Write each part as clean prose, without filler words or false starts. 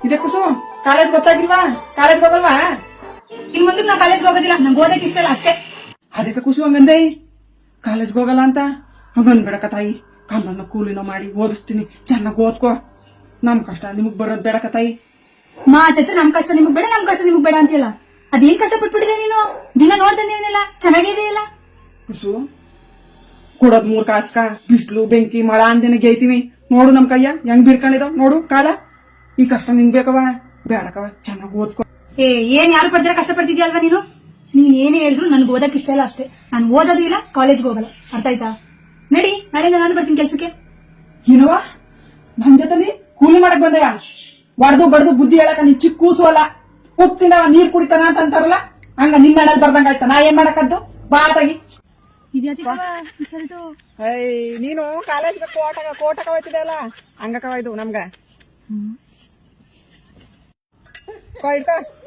ಇದೆ ಕುಸು college ಗೊತ್ತಾಗಿಲ್ವಾ? College ಹೋಗಲ್ವಾ? ಇನ್ ಮುಂದೆ ನಾ ಕಾಲೇಜ್ ಹೋಗೋದಿಲ್ಲ, ನಂಗೆ ಓದಕ್ಕೆ ಇಷ್ಟ ಇಲ್ಲ ಅಷ್ಟೇ. ಅದಕ್ಕೆ ಕುಸು ಹಂಗಂದೆ ಕಾಲೇಜ್ಗೆ ಹೋಗಲ್ಲ ಅಂತ ಹಂಗಂದ್ಬೇಡಕ ತಾಯಿ. ಕಮ್ಮನ್ನ ಕೂಲಿನೋ ಮಾಡಿ ಓದಿಸ್ತೀನಿ, ಚೆನ್ನಾಗಿ ಓದ್ಕೋ. ನಮ್ ಕಷ್ಟ ನಿಮಗ್ ಬರೋದ್ ಬೇಡಕ ತಾಯಿ. ಮಾತತ್ರ ನಮ್ ಕಷ್ಟ ನಿಮಗ್ ಬೇಡ, ನಮ್ ಕಷ್ಟ ನಿಮಗ್ ಬೇಡ ಅಂತಿಲ್ಲ. ಅದೇನ್ ಕಷ್ಟ ಪಟ್ಬಿಟ್ಟಿದೆ ನೀನು? ದಿನ ನೋಡ್ದಂದೇನಿಲ್ಲ, ಚೆನ್ನಾಗಿದೆಯಲ್ಲ. ಕುಸು ಕೊಡೋದ್ 3 ಕಾಸ್ಕ ಬಿಸ್ಲು ಬೆಂಕಿ ಮಳ ಅಂದೇನೆ ಗೇಯ್ತೀವಿ. ನೋಡು ನಮ್ ಕೈಯ ಹೆಂಗ್ ಬಿರ್ಕೊಂಡಿದಾವ್ ನೋಡು ಕಾಲ. ಈ ಕಷ್ಟ ನಿಂಗ್ ಬೇಕವ ಬೇಡಕವ, ಚೆನ್ನಾಗಿ ಓದ್ಕೋ. ಏನ್ ಯಾರು ಪಡ್ದ್ರೆ ಕಷ್ಟ ಪಡ್ತಿದ್ಯಲ್ವಾ ನೀನು? ನೀನ್ ಏನೇ ಹೇಳಿದ್ರು ನನ್ಗೆ ಓದಕ್ ಇಷ್ಟ ಇಲ್ಲ ಅಷ್ಟೇ. ನಾನು ಓದೋದು ಇಲ್ಲ, ಕಾಲೇಜ್ಗೆ ಹೋಗಲ್ಲ. ಅರ್ಥ ಆಯ್ತಾ? ನಡಿ, ನಾಳೆಯಿಂದ ನಾನು ಬರ್ತೀನಿ ಕೆಲ್ಸಕ್ಕೆ. ಏನವ ನನ್ ಜೊತೆ ಕೂಲಿ ಮಾಡಕ್ ಬಂದೆಯ? ಬಡ್ದು ಬಡ್ದು ಬುದ್ಧಿ ಹೇಳಕ ನೀನ್ ಚಿಕ್ಕ ಕೂಸು ಅಲ್ಲ. ಉಪ್ಪಿಂದ ನೀರ್ ಕುಡಿತಾನ ಅಂತ ಅಂತಾರಲ್ಲ, ಹಂಗ ನಿನ್ನ ಮನೇಲಿ ಬರ್ದಂಗ ಆಯ್ತಾ? ನಾ ಏನ್ ಮಾಡಕದ್ದು? ಬಾ ತಾಗಿ. ನೀನು ಕಾಲೇಜ್ಗೆ ಕೋಟಕ ಹೋಯ್ತಿದೆ ಅಲ್ಲ, ಹಂಗಕವ ಇದು ನಮ್ಗ.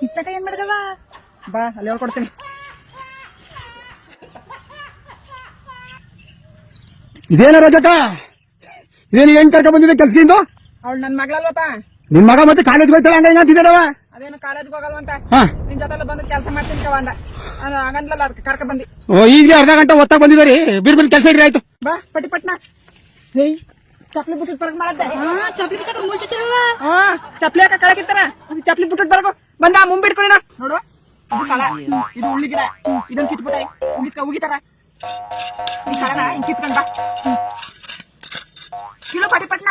ಇತ್ತಕ ಏನ್ ಮಾಡ್ದವ? ಬಾ ಅಲ್ಲಿ ಹೇಳ್ಕೊಡ್ತೀನಿ. ಇದೇನ ರಜಕ, ಇದೇನು ಹೆಂಗ್ ಕರ್ಕ ಬಂದಿದೆ ಕೆಲ್ಸದಿಂದ? ಅವಳು ನನ್ ಮಗಳಲ್ವಪ್ಪ. ನಿನ್ ಮಗ ಮತ್ತೆ ಕಾಲೇಜ್ ಹೋಯ್ತಾಳ ಹಂಗ ಹಿಂಗ ಅಂತಿದ್ದವ. ಅದೇನು ಕಾಲೇಜ್ಗೆ ಹೋಗಲ್ವಂತ, ನಿನ್ ಜೊತೆ ಬಂದು ಕೆಲಸ ಮಾಡ್ತೀನಿ ಕವ ಅಂದ. ಹಂಗಂದ್ಲಲ್ಲ ಅದಕ್ಕೆ ಕರ್ಕ ಬಂದಿ. ಈಗಲೇ ಅರ್ಧ ಗಂಟೆ ಒತ್ತಾಗ ಬಂದಿದ್ರಿ, ಬಿರ್ಬಿರ್ ಕೆಲಸ ಇಡ್ರಿ ಆಯ್ತು. ಬಾ ಪಟ್ಟಿ ಪಟ್ನ. ಹೇಯ್ ಚಪ್ಲಿ ಬಿಟ್ಟು ಬರಕ್ ಮಾಡತ್ತೆ. ಚಪ್ಲಿ ಹಾಕ ಕಳಕಿತ್ತಾರ, ಚಪ್ಲಿ ಬಿಟ್ಟು ಬರಕು ಬಂದ ಮುಂಬಿಟ್ಕೊಳಿನ ನೋಡು. ಇದು ಕಳ, ಇದು ಉಳ್ಳಿ ಗಿಡ, ಇದನ್ನ ಕಿತ್ಬಿಟ್ಟಾಯಿ ಉಗಿತಾರ. ಈ ಕಳನ ಹಿಂಗ್ ಕಿತ್ಕೊಂಡ್ ಬಾ ಕಿಲೋ ಪಟ್ಟಿ ಪಟ್ನ.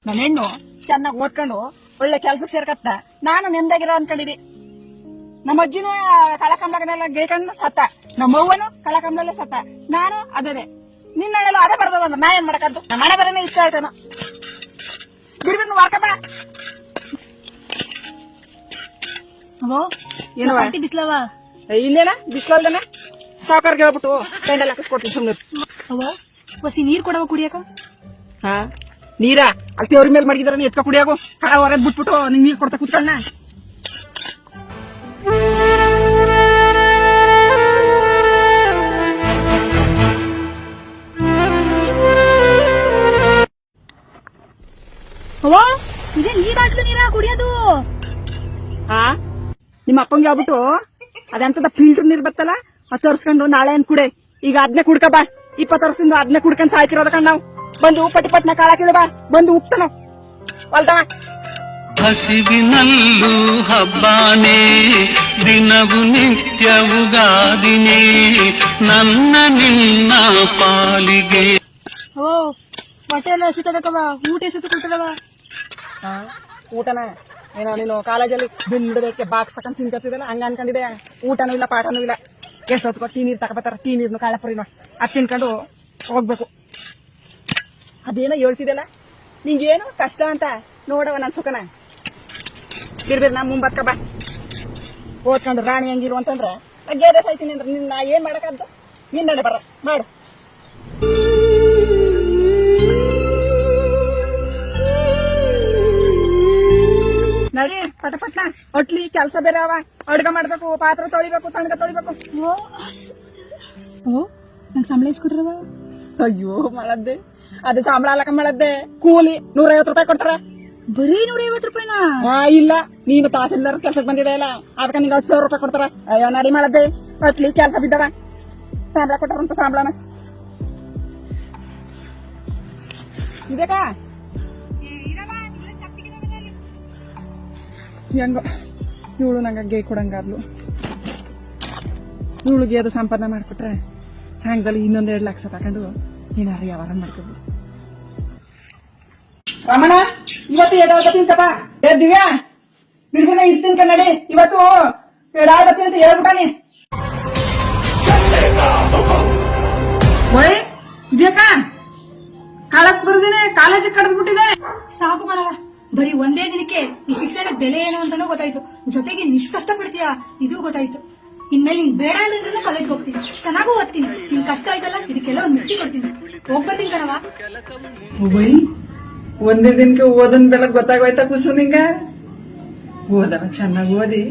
ನನ್ನ ಹೆಣ್ಣು ಚೆನ್ನಾಗಿ ಓದ್ಕೊಂಡು ಒಳ್ಳೆ ಕೆಲ್ಸಕ್ಕೆ ಸೇರ್ಕತ್ತ. ನಾನು ನೆಮ್ಮದಿಯಾಗಿರ ಅನ್ಕೊಂಡಿದ್ದೆ. ನಮ್ಮ ಅಜ್ಜಿನೂ ಕಳಕಂಬಳಗನೆಲ್ಲ ಗೇಕಂಡು ಸತ್ತ, ನಮ್ಮ ಅವ್ವನು ಕಳಕಂಬಳಲ್ಲೇ ಸತ್ತ. ನಾನು ಅದೇ ನಿನ್ನೆಲ್ಲ ಅದೇ ಬರ್ತದ. ನಾ ಏನ್ ಮಾಡಕದ್ದು? ನಮ್ಮ ಮನೆ ಬರನೇ ಇಷ್ಟ ಆಯ್ತಾನ. ಬಿಡ್ಬಿಟ್ಟು ವಾರ್ಕಪ್ಪ. ಏನವ ಬಿಸ್ಲವ? ಇಲ್ಲೇನ ಬಿಸ್ಲಲ್ದನ ಸಾವುಕಾರ್ಗೆ ಹೇಳ್ಬಿಟ್ಟು ಪೆಂಡಲ್ ಹಾಕಿಸ್ಕೊಡ್ತೀನಿ ಸುಮ್ಮನೆ. ಹೊಸಿ ನೀರ್ ಕೊಡವ ಕುಡಿಯಕ. ಹಾ ನೀರ ಅಲ್ಲಿ ತೇವ್ರ ಮೇಲೆ ಮಡಗಿದಾರ, ಎತ್ಕ ಕುಡಿಯಾಗು. ಕಡ ಹೊರದ್ ಬಿಟ್ಬಿಟ್ಟು ನಿಂಗ್ ನೀರ್ ಕೊಡ್ತಾ ಕೂತ್ಕೊಳ್ಳ. ಇದೇ ನೀರ್ ಹಾಕ್ಲು ನೀರ ಕುಡಿಯೋದು? ಹಾ ನಿಮ್ಮ ಅಪ್ಪಂಗೆ ಹೇಳ್ಬಿಟ್ಟು ಅದೆಂತದ ಫಿಲ್ಟರ್ ನೀರ್ ಬತ್ತಲ್ಲ ಅದ್ ತರ್ಸ್ಕೊಂಡು ನಾಳೆ ಏನ್ ಕುಡೆ. ಈಗ ಅದ್ನೇ ಕುಡ್ಕ ಬಾ. 20 ವರ್ಷದಿಂದ ಅದ್ನೇ ಕುಡ್ಕೊಂಡ್ ಸಾಯ್ತಿರೋದ ಕಣ್ ನಾವು. ಬಂದು ಪಟ್ಟಿ ಪಟ್ನ ಕಾಳ ಕೇಳ ಬಾ, ಬಂದು ಉಪ್ತಾನ ಹೊಲ್ತವ. ಹಸಿವಿನಲ್ಲೂ ಹಬ್ಬಾನೇ, ದಿನವು ನಿತ್ಯವುಗಾದಿನೇ, ನನ್ನ ನಿನ್ನ ಪಾಲಿಗೆ. ಹೊಟ್ಟೆ ಎಲ್ಲ ಹಸಿತದಕವ, ಊಟ ಎಸತ್ತು ಕೊಟ್ಟದವ. ಊಟನ ಏನೋ ನೀನು ಕಾಲೇಜಲ್ಲಿ ಬಿಲ್ಡದಕ್ಕೆ ಬಾಕ್ಸ್ ತಕೊಂಡ್ ತಿನ್ಕತ್ತಿದಲ್ಲ, ಹಂಗ ಅನ್ಕೊಂಡಿದೆ. ಊಟನೂ ಇಲ್ಲ ಪಾಠನೂ ಇಲ್ಲ. ಎಷ್ಟೊತ್ತು ಟೀ ನೀರ್ ತಗೋತಾರ, ಟೀ ನೀರ್ನು ಕಾಳಪುರಿನ ಅದ್ ತಿನ್ಕೊಂಡು ಹೋಗ್ಬೇಕು. ಅದೇನೋ ಹೇಳ್ತಿದಲ್ಲ ನಿಂಗೇನು ಕಷ್ಟ ಅಂತ ನೋಡವ ನನ್ ಸುಖನ. ಬಿರ್ಬಿರ್ ನಾ ಮುಂಬತ್ಕ ಬಾ. ಓದ್ಕೊಂಡು ರಾಣಿ ಹಂಗಿರು ಅಂತಂದ್ರೆ ಗೇದೆ ಸಾಯ್ತೀನಿ ಅಂದ್ರೆ ನಿನ್ನ ನಾ ಏನ್ ಮಾಡಕದ್ದು? ನಿನ್ ನಡೆ ಬರ ಮಾಡು. ನಡಿ ಪಟಪಟ್ನ ಒಟ್ಲಿ ಕೆಲ್ಸ ಬೇರೆ ಅವ. ಅಡ್ಗ ಮಾಡ್ಬೇಕು, ಪಾತ್ರ ತೊಳಿಬೇಕು, ತಣ್ಗ ತೊಳಿಬೇಕು. ನನ್ ಸಂಬಳ ಇಸ್ಕೊಟ್ರವ? ಅಯ್ಯೋ ಮಾಡದ್ದೆ ಅದು ಸಂಬಳ ಅಲ್ಲಕ ಮಾಡದ್ದೆ. ಕೂಲಿ 150 ರೂಪಾಯಿ ಕೊಡ್ತಾರ. ಬರೀ 150 ರೂಪಾಯಿನ? ಇಲ್ಲ, ನೀನು ತಹಸೀಲ್ದಾರ್ ಕೆಲ್ಸಕ್ಕೆ ಬಂದಿದೆ ಇಲ್ಲ, ಅದಕ್ಕೆ ನಿಂಗೆ 10,000 ರೂಪಾಯಿ ಕೊಡ್ತಾರ. ಅಯ್ಯೋ ನಡಿ ಮಾಡದ್ದೆ. ಅಟ್ಲಿ ಕೆಲ್ಸ ಬಿದ್ದವ, ಸಂಬಳ ಕೊಟ್ಟಾರಂತ ಸಂಬಳನ ಇದಕ್ಕ ಹೆಂಗ ಇವಳು ನಂಗ ಗೇ ಕೊಡಂಗಾದ್ಲು. ಇವಳಿಗೆ ಅದು ಸಂಪಾದನೆ ಮಾಡ್ಕೊಟ್ರೆ ಸಾಯಂಕಾಲ ಇನ್ನೊಂದ್ 2 ಲಕ್ಷ ತಕೊಂಡು ಏನಾರ ವ್ಯವಹಾರ ಮಾಡ್ಕೋಬಹುದು. ರಮಣ ಇವತ್ತು ಎಡಾವತ್ತೀಂತಪ್ಪ. ದಿವ್ಯಾ ಬಿರ್ಬಿನ ಇರ್ತೀನಿ ಕನ್ನಡಿ. ಇವತ್ತು ಎಡಾವತ್ತಿ ಅಂತ ಹೇಳ್ಬಿಟ್ಟಾನಿ. ಇದ್ಯಾಕ ಕಾಲಕ್ ಬರ್ದಿನಿ, ಕಾಲೇಜಿಗೆ ಕಡ್ದ್ಬಿಟ್ಟಿದೆ. ಸಾಕು ಮಾಡವ, ಬರೀ ಒಂದೇ ದಿನಕ್ಕೆ ಈ ಶಿಕ್ಷಣದ ಬೆಲೆ ಏನು ಅಂತಾನೂ ಗೊತ್ತಾಯ್ತು. ಜೊತೆಗೆ ನಿಷ್ಟ್ ಕಷ್ಟ ಪಡ್ತೀಯ ಇದು ಗೊತ್ತಾಯ್ತು. ಇನ್ಮೇಲೆ ನಿನ್ ಬೇಡ ಹೇಳಿದ್ರು ಕಾಲೇಜ್ಗೆ ಹೋಗ್ತೀನಿ, ಚೆನ್ನಾಗೂ ಓದ್ತೀನಿ. ನಿನ್ ಕಷ್ಟ ಆಯ್ತಲ್ಲ, ಇದಕ್ಕೆಲ್ಲ ಒಂದ್ ಮಿಟ್ಟಿ ಕೊಡ್ತೀನಿ. ಹೋಗ್ಬರ್ತೀನಿ ಕಣವ. ಒಂದೇ ದಿನಕ್ಕೆ ಓದನ್ ಬೆಲೆ ಗೊತ್ತಾಗೋಯ್ತಾ ಕುಸು ನಿಂಗ? ಓದವ ಚೆನ್ನಾಗಿ ಓದಿ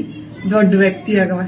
ದೊಡ್ಡ ವ್ಯಕ್ತಿ ಆಗವ.